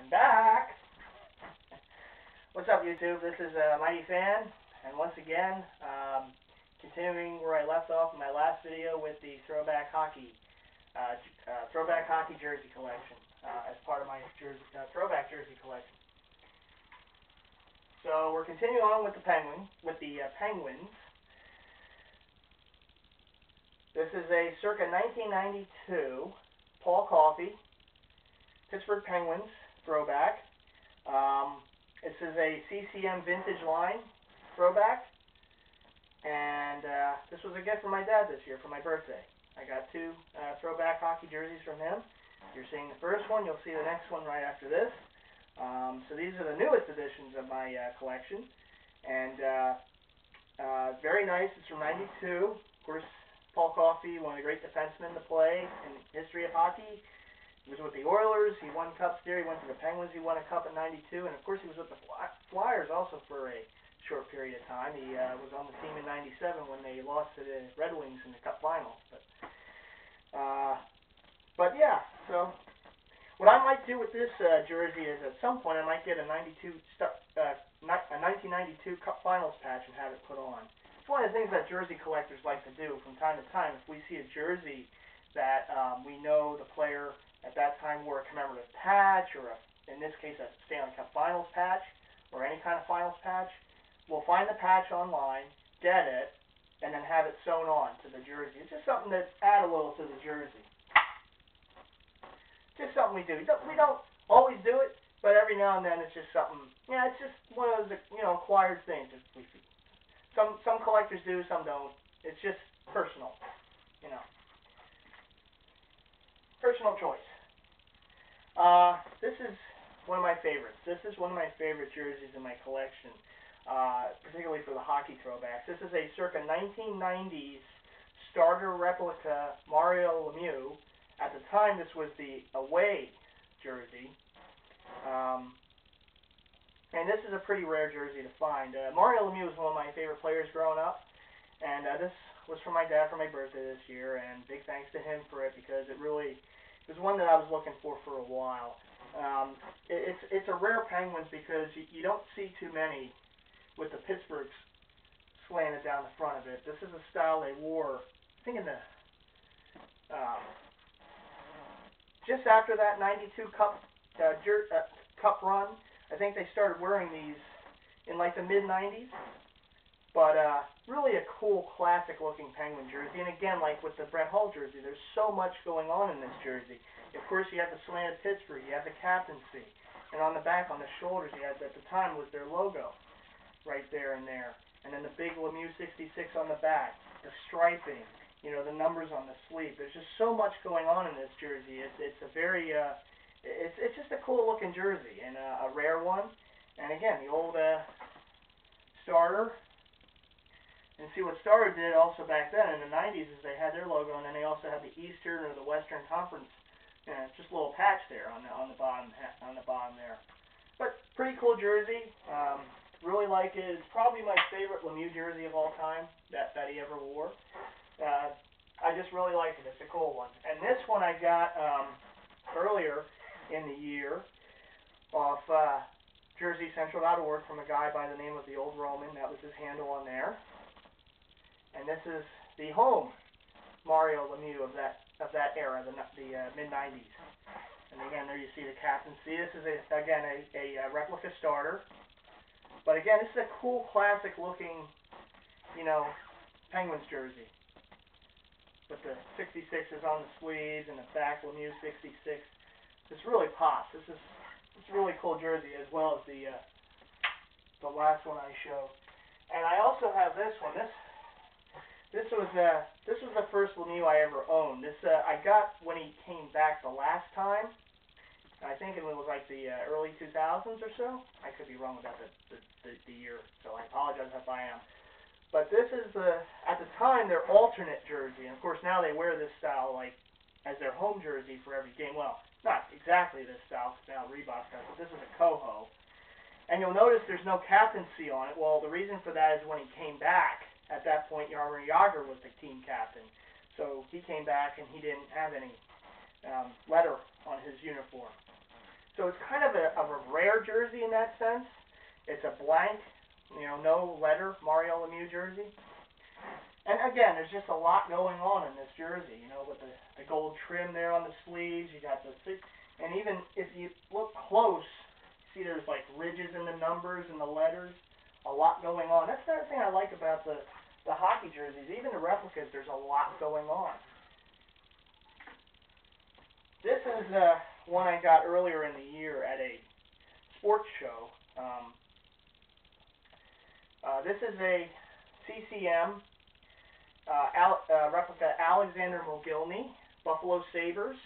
I'm back. What's up, YouTube? This is MightyFan, and once again, continuing where I left off in my last video with the throwback hockey jersey collection as part of my throwback jersey collection. So we're continuing on with the Penguins. This is a circa 1992 Paul Coffey Pittsburgh Penguins throwback. This is a CCM vintage line throwback, and this was a gift from my dad this year for my birthday. I got two throwback hockey jerseys from him. You're seeing the first one. You'll see the next one right after this. So these are the newest editions of my collection, and very nice. It's from '92. Of course, Paul Coffey, one of the great defensemen to play in the history of hockey. He was with the Oilers. He won cups there. He went to the Penguins. He won a cup in '92, and of course he was with the Flyers also for a short period of time. He was on the team in '97 when they lost to the Red Wings in the Cup Finals. But yeah, so what I might do with this jersey is at some point I might get a 1992 Cup Finals patch and have it put on. It's one of the things that jersey collectors like to do from time to time. If we see a jersey that we know the player at that time wore a commemorative patch, or in this case a Stanley Cup Finals patch, or any kind of Finals patch, we'll find the patch online, get it, and then have it sewn on to the jersey. It's just something to add a little to the jersey. Just something we do. We don't always do it, but every now and then it's just something. Yeah, it's just one of those acquired things. Some collectors do, some don't. It's just personal, personal choice. This is one of my favorites. This is one of my favorite jerseys in my collection, particularly for the hockey throwbacks. This is a circa 1990s starter replica Mario Lemieux. At the time, this was the away jersey. And this is a pretty rare jersey to find. Mario Lemieux was one of my favorite players growing up, and this was from my dad for my birthday this year, and big thanks to him for it, because it was one that I was looking for a while. It's a rare Penguins because you don't see too many with the Pittsburghs slanted down the front of it. This is a style they wore, I think, in the just after that '92 Cup run. I think they started wearing these in like the mid-'90s. But really a cool, classic-looking Penguin jersey. And again, like with the Brett Hull jersey, there's so much going on in this jersey. Of course, you have the slanted Pittsburgh, you have the captaincy, and on the back, on the shoulders, you had, at the time, was their logo right there and there. And then the big Lemieux 66 on the back, the striping, the numbers on the sleeve. There's just so much going on in this jersey. It's a very, it's just a cool-looking jersey, and a rare one. And again, the old starter. And see, what Starter did also back then in the '90s is they had their logo, and then they also had the Eastern or the Western Conference, just a little patch there on the bottom there. But pretty cool jersey. Really like it. It's probably my favorite Lemieux jersey of all time that he ever wore. I just really like it. It's a cool one. And this one I got earlier in the year off JerseyCentral.org from a guy by the name of the Old Roman. That was his handle on there. And this is the home Mario Lemieux of that era, the mid-'90s. And again, there you see the captaincy. This is again a replica starter. But again, this is a cool, classic-looking, Penguins jersey with the 66s on the sleeves and the back Lemieux 66. This really pops. It's a really cool jersey, as well as the last one I showed. And I also have this one. This was the first Lemieux I ever owned. This I got when he came back the last time. I think it was like the early 2000s or so. I could be wrong about the year, so I apologize if I am. But this is at the time, their alternate jersey, and of course now they wear this style like as their home jersey for every game. Well, not exactly this style, because now Reebok does, but this is a Coho. And you'll notice there's no captaincy on it. Well, the reason for that is when he came back. At that point, Jaromir Jagr was the team captain. So he came back and he didn't have any letter on his uniform. So So it's kind of a rare jersey in that sense. It's a blank, no letter, Mario Lemieux jersey. And again, there's just a lot going on in this jersey, with the gold trim there on the sleeves. You got the and even if you look close, see there's like ridges in the numbers and the letters. A lot going on. That's the other thing I like about the hockey jerseys. Even the replicas, there's a lot going on. This is one I got earlier in the year at a sports show. This is a CCM replica Alexander Mogilny, Buffalo Sabers.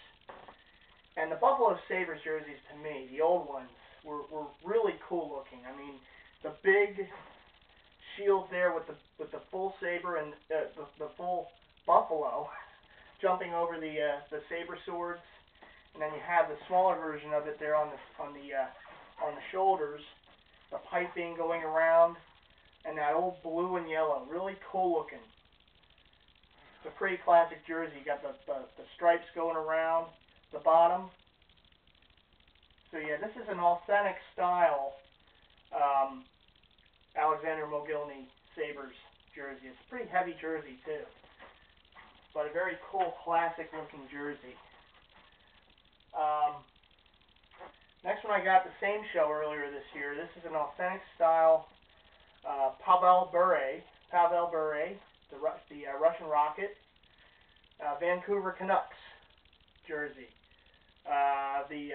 And the Buffalo Sabers jerseys, to me, the old ones, were really cool looking. I mean, the big shield there with the full saber and the full buffalo jumping over the saber swords, and then you have the smaller version of it there on the shoulders, the piping going around, and that old blue and yellow, really cool looking. It's a pretty classic jersey. You got the stripes going around the bottom. So yeah, this is an authentic style Alexander Mogilny Sabers jersey. It's a pretty heavy jersey too, but a very cool classic looking jersey. Next one I got the same show earlier this year. This is an authentic style Pavel Bure, the Russian Rocket, Vancouver Canucks jersey. The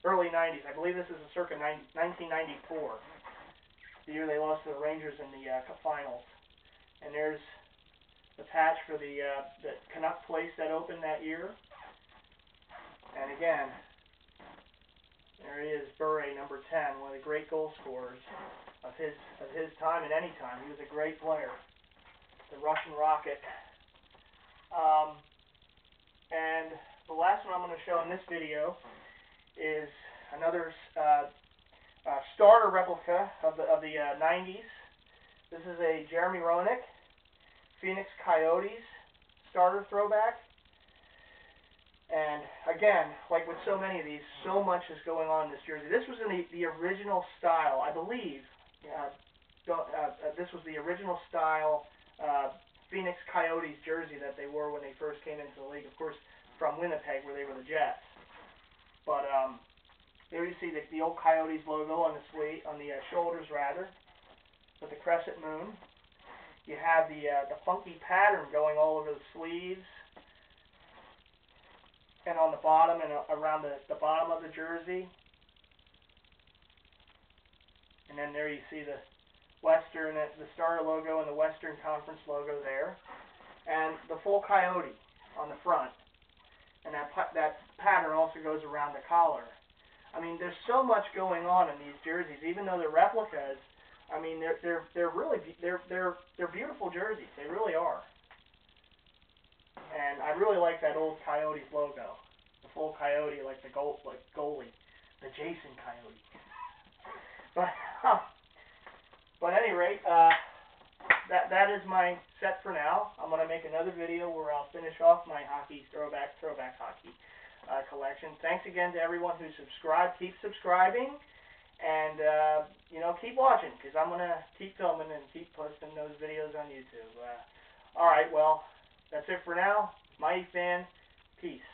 early 90s. I believe this is a circa 1994, the year they lost to the Rangers in the finals. And there's the patch for the Canuck place that opened that year. And again, there he is, Bure, number 10, one of the great goal scorers of his time and any time. He was a great player, the Russian Rocket. And the last one I'm going to show in this video is another starter replica of the 90s. This is a Jeremy Roenick Phoenix Coyotes starter throwback. And again, like with so many of these, so much is going on in this jersey. This was in the original style, I believe. This was the original style Phoenix Coyotes jersey that they wore when they first came into the league. Of course, from Winnipeg, where they were the Jets. But there you see the old Coyotes logo on the sleeve, on the shoulders rather, with the crescent moon. You have the funky pattern going all over the sleeves and on the bottom and around the bottom of the jersey. And then there you see the Western, the Star logo and the Western Conference logo there, and the full Coyote on the front. And that pattern also goes around the collar. I mean, there's so much going on in these jerseys, even though they're replicas. I mean, they're beautiful jerseys. They really are. And I really like that old Coyotes logo, the full Coyote, like the goalie, the Jason Coyote. But at any rate, that is my set for now. I'm going to make another video where I'll finish off my hockey throwback hockey collection. Thanks again to everyone who subscribed. Keep subscribing, and keep watching, because I'm going to keep filming and keep posting those videos on YouTube. All right, well, that's it for now. MightyFan, peace.